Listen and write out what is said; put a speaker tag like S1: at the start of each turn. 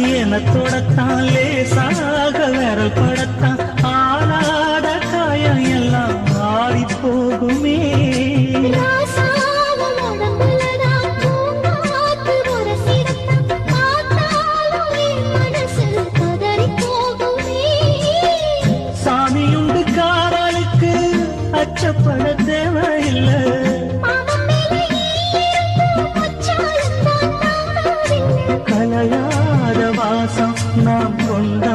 S1: என தொடத்தான் லேசாக விரல் படத்தான் ஆளாத காயம் எல்லாம் ஆறி போகுமே. சாமியுண்டு காவலுக்கு அச்சப்பட தேவையில்லை. கலையாத வாசம் நாம் கொண்ட